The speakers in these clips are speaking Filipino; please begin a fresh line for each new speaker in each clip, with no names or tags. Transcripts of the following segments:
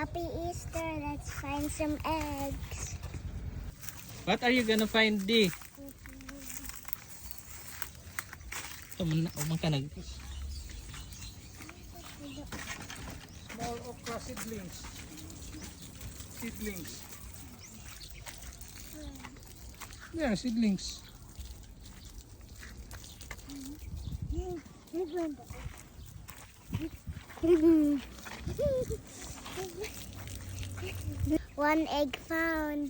Happy Easter. Let's find some eggs.
What are you gonna find, Di? Ito, man ka nag...
Small okra seedlings. Seedlings. Yeah, seedlings.
One egg found.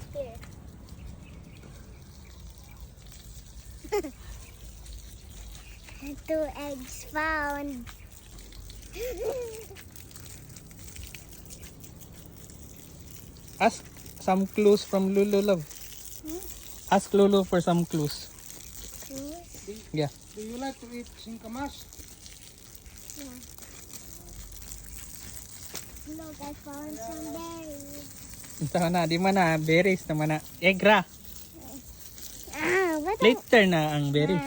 Here. Two eggs found.
Ask some clues from Lulu, love. Ask Lulu for some clues. Yeah.
Do you like to eat singkamas?
Yeah. Look, I found some berries.
Ito na, di man na. Berries naman na. Egra.
What?
Later na ang berries.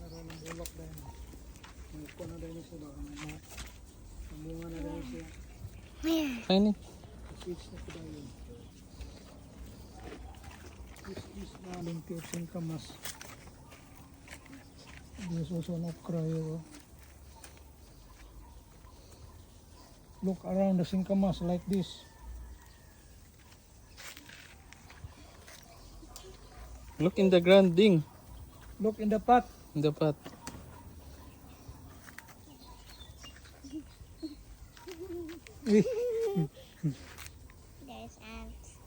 Meron ng bulok dahil. Namuko na dahil sila. Namunga na dahil siya.
Fine.
Switch na ko dahil. This is naling to singkamas. There's also an okra here. Look around the singkamas like this.
Look in the ground, Ding.
Look in the pot.
In the pot.
There's ants.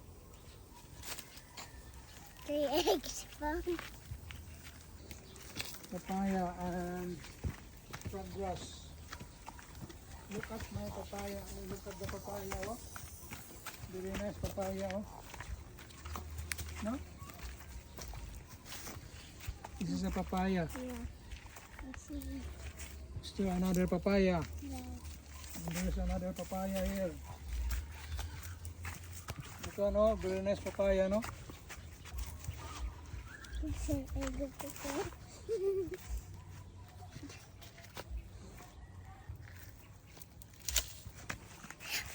3 eggs found.
Papaya and frog grass. Look at my papaya. Look at the papaya. Oh. Very nice papaya. Oh. No? This is a papaya.
Yeah. Let's see.
Still another papaya.
Yeah.
And there's another papaya here. Look, no? Very nice papaya, no?
It's an egg of the cow.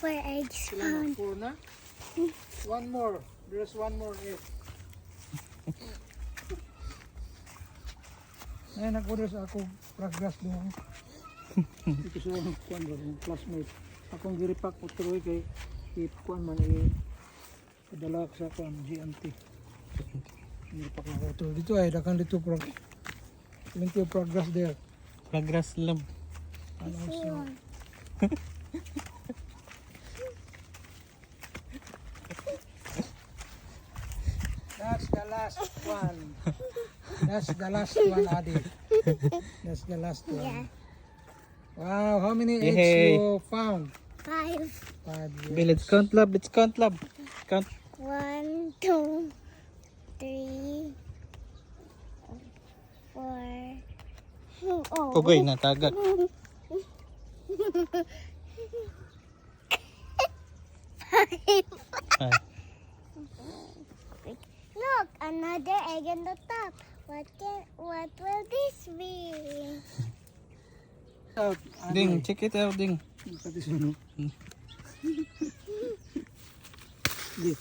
4 eggs
Sila
found.
na 4 na. One more. There's one more egg. Ay, nag-order sa ako frog grass doon. Ito sa kuan ba yung classmate. Akong giripak ko tuloy kay kuan man padala ko sa kuan GMT. Giripak na ko tuloy. Dito ay dakan dito frog. Plenty of frog grass there.
Progress, love.
And
See
also,
one.
that's the last one. That's the last one, Adi. That's the last one.
Yeah.
Wow, how many eggs
Yay.
you found?
5.
5.
Okay, let's count, love. Let's count, love. Count.
1, 2, 3, 4. Oh.
Okay, natagak. Ah,
Look, another egg on the top. What will this be?
Out,
Ding, check it out, Ding.
Look at this one. Dito.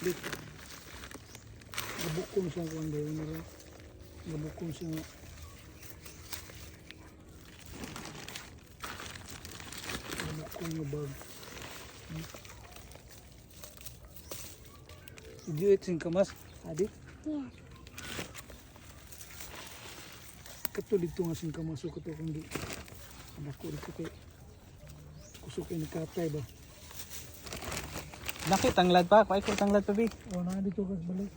Dito. Nabukong siya kung ano yun. Nabukong siya. Nabukong yung bag. Did you eat singkamas, Adi?
Yeah.
Kato dito nga singkamas. So kato kung di. Ako dito kay kusok ni katay ba?
Nakit, tanglad pa. Kuhay ko tanglad pa, Bi.
O na dito kas balik.